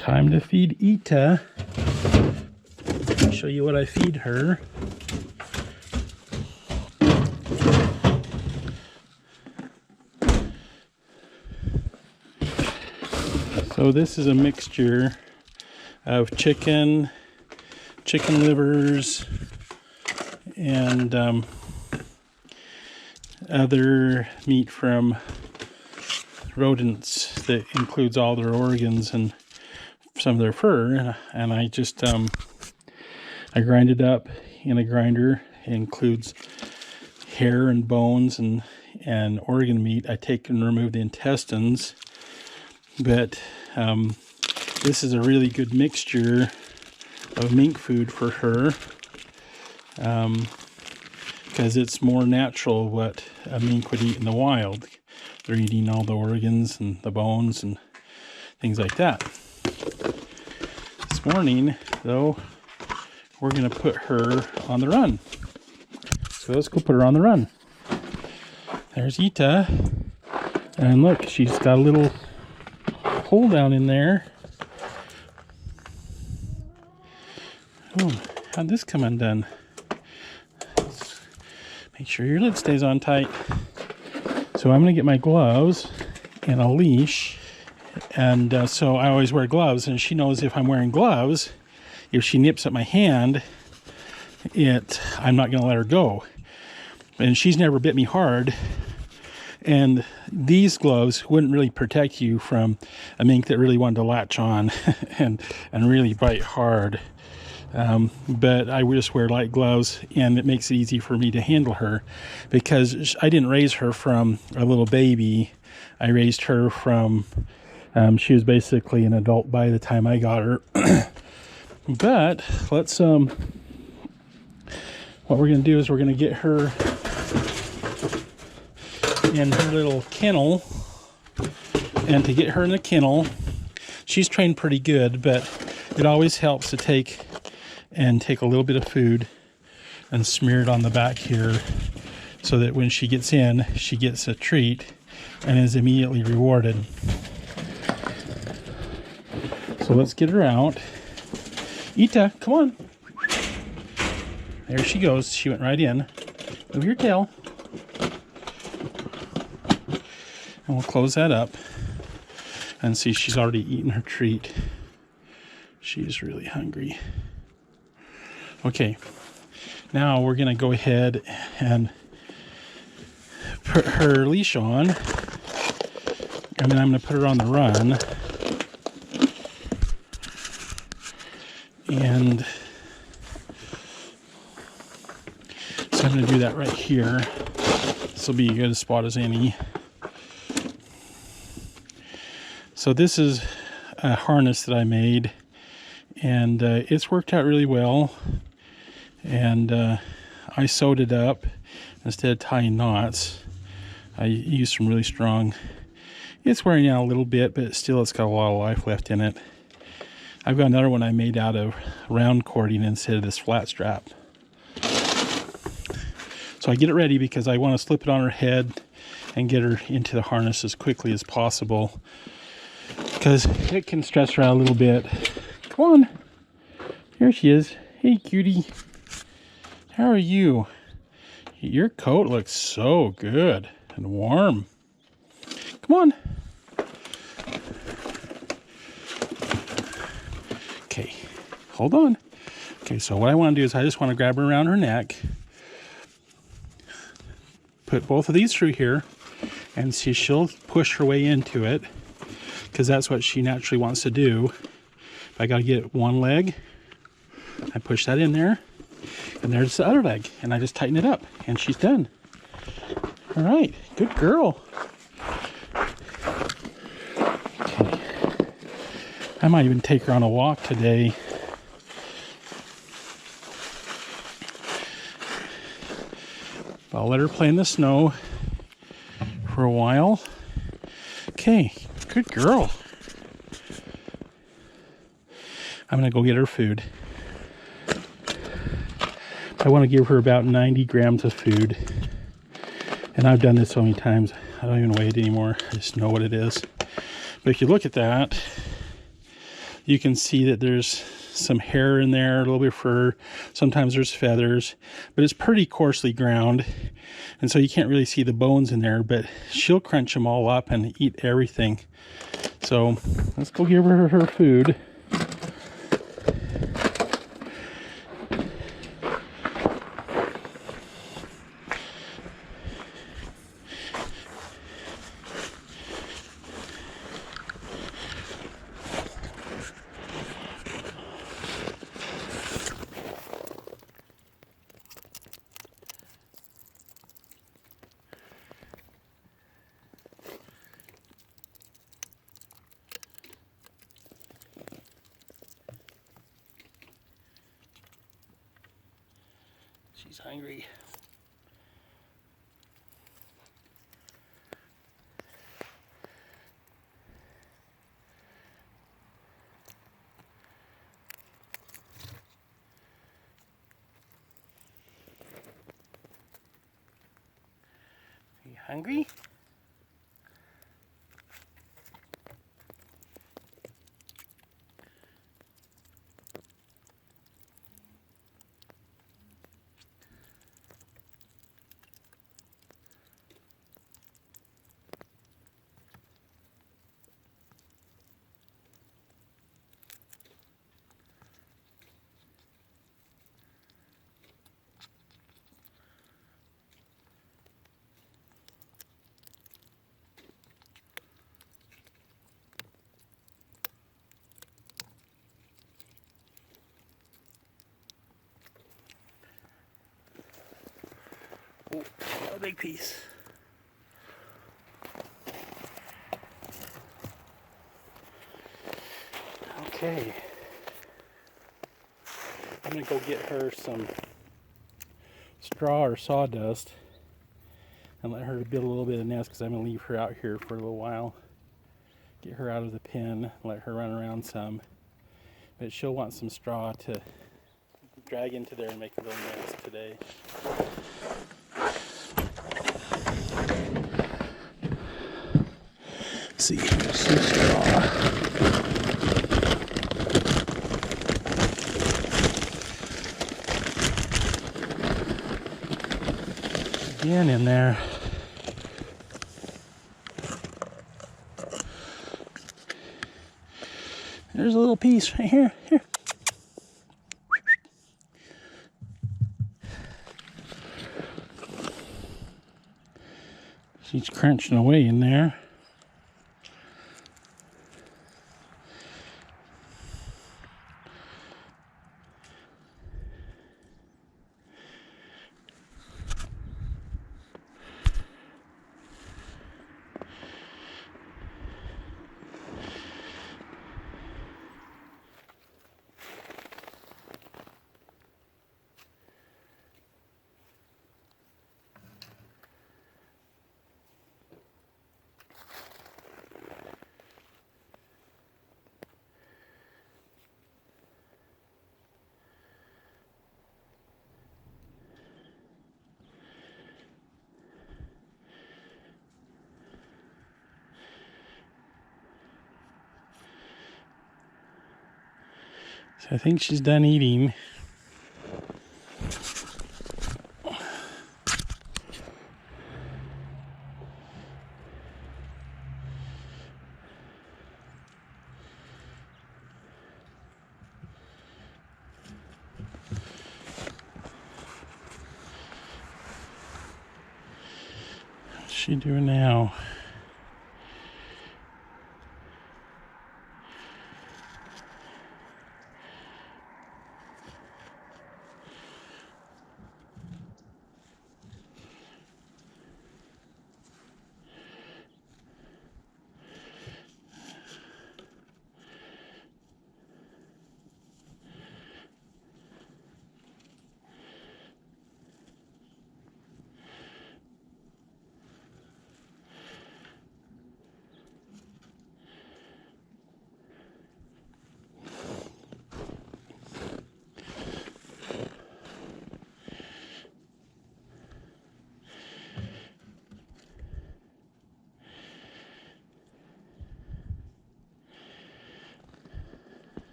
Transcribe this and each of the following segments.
Time to feed Ita. I'll show you what I feed her. So this is a mixture of chicken livers, and other meat from rodents that includes all their organs and some of their fur, and I just I grind it up in a grinder. It includes hair and bones and organ meat. I take and remove the intestines, but this is a really good mixture of mink food for her, because it's more natural what a mink would eat in the wild. They're eating all the organs and the bones and things like that. This morning, though, we're going to put her on the run. So let's go put her on the run. There's Ita. And look, she's got a little hole down in there. Oh, how'd this come undone? Make sure your lid stays on tight. So I'm going to get my gloves and a leash. And so I always wear gloves, and she knows if I'm wearing gloves, if she nips at my hand, I'm not going to let her go. And she's never bit me hard. And these gloves wouldn't really protect you from a mink that really wanted to latch on and really bite hard. But I just wear light gloves, and it makes it easy for me to handle her, because I didn't raise her from a little baby. I raised her from, she was basically an adult by the time I got her. But let's, what we're going to do is we're going to get her in her little kennel. And to get her in the kennel, she's trained pretty good, but it always helps to take a little bit of food and smear it on the back here, so that when she gets in, she gets a treat and is immediately rewarded. So let's get her out. Ita, come on. There she goes. She went right in. Move your tail. And we'll close that up. And see, she's already eaten her treat. She's really hungry. Okay, now we're going to go ahead and put her leash on, and then I'm going to put her on the run. And so I'm going to do that right here. This will be as good a spot as any. So this is a harness that I made, and it's worked out really well. And I sewed it up instead of tying knots. I used some really strong. It's wearing out a little bit, but still it's got a lot of life left in it. I've got another one I made out of round cording instead of this flat strap. So I get it ready because I want to slip it on her head and get her into the harness as quickly as possible, because it can stress her out a little bit. Come on. Here she is. Hey, cutie. How are you? Your coat looks so good and warm. Come on. Okay, hold on. Okay, so what I want to do is I just want to grab her around her neck, put both of these through here, and see, she'll push her way into it, because that's what she naturally wants to do. If I got to get one leg, I push that in there. And there's the other leg, and I just tighten it up, and she's done. All right, good girl. Okay. I might even take her on a walk today. I'll let her play in the snow for a while. Okay, good girl. I'm gonna go get her food. I want to give her about 90 grams of food. And I've done this so many times, I don't even weigh it anymore. I just know what it is. But if you look at that, You can see that there's some hair in there, a little bit of fur. Sometimes there's feathers, but it's pretty coarsely ground. And so you can't really see the bones in there, but she'll crunch them all up and eat everything. So let's go give her her food. She's hungry. Are you hungry? Oh, a big piece. Okay. I'm gonna go get her some straw or sawdust and let her build a little bit of nest, because I'm gonna leave her out here for a little while. Get her out of the pen, let her run around some. But she'll want some straw to drag into there and make a little nest today. Let's see, here's some straw. Again in there. There's a little piece right here. Here. She's crunching away in there. So I think she's done eating. What's she doing now?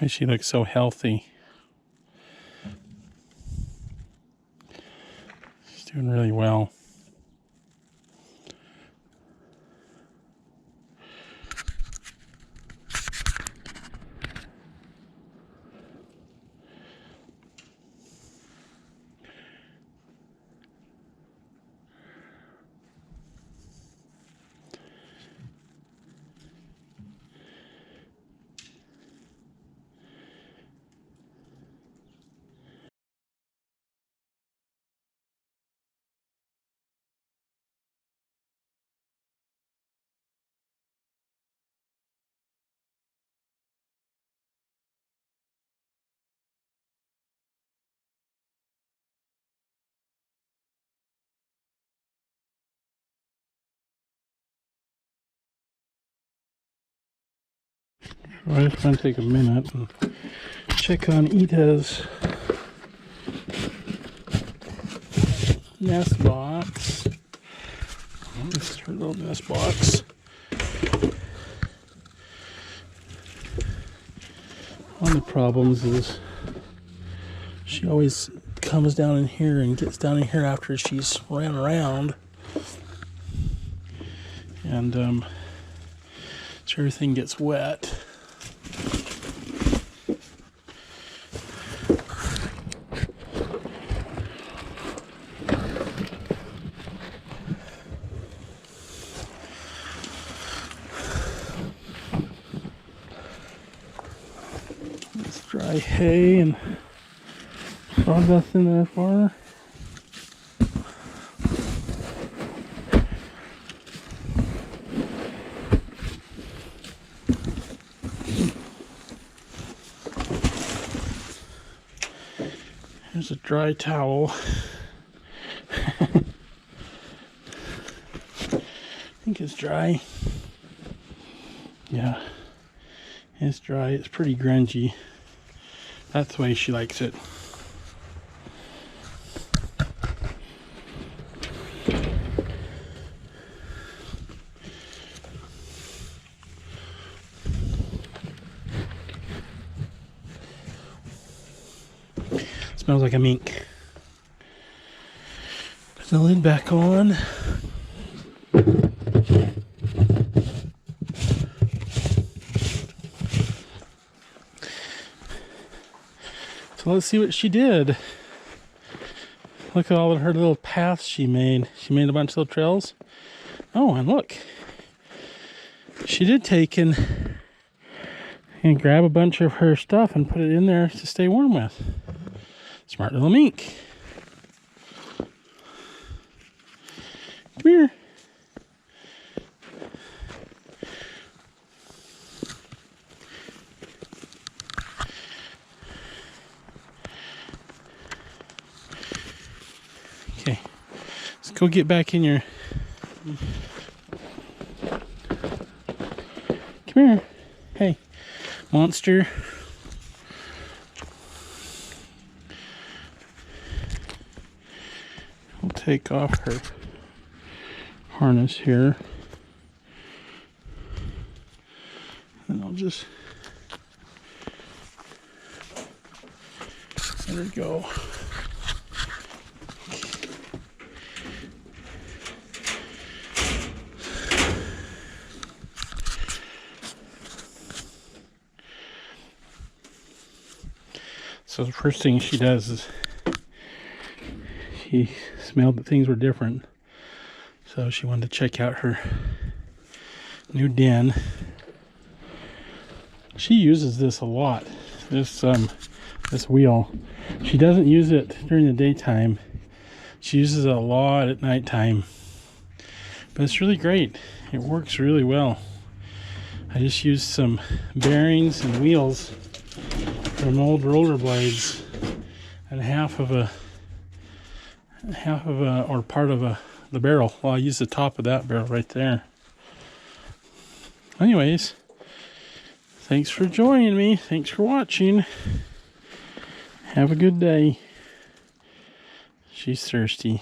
She looks so healthy. She's doing really well. I just want to take a minute and check on Ita's nest box. This is her little nest box. One of the problems is she always comes down in here and gets down in here after she's ran around. And so everything gets wet. Let's dry hay and sawdust in there for her. Here's a dry towel. I think it's dry. Yeah, it's dry. It's pretty grungy. That's the way she likes it. Smells like a mink. Put the lid back on. So let's see what she did. Look at all of her little paths she made. She made a bunch of little trails. Oh, and look. She did take and grab a bunch of her stuff and put it in there to stay warm with. Smart little mink. Come here. Okay, let's go get back in your... Come here. Hey, monster. We'll take off her harness here. And I'll just let her go. So the first thing she does is she smelled that things were different, so she wanted to check out her new den. She uses this a lot, this wheel. She doesn't use it during the daytime. She uses it a lot at nighttime, but it's really great. It works really well. I just used some bearings and wheels from old rollerblades and half of a or part of the barrel. Well, I used the top of that barrel right there. Anyways, thanks for joining me. Thanks for watching. Have a good day. She's thirsty.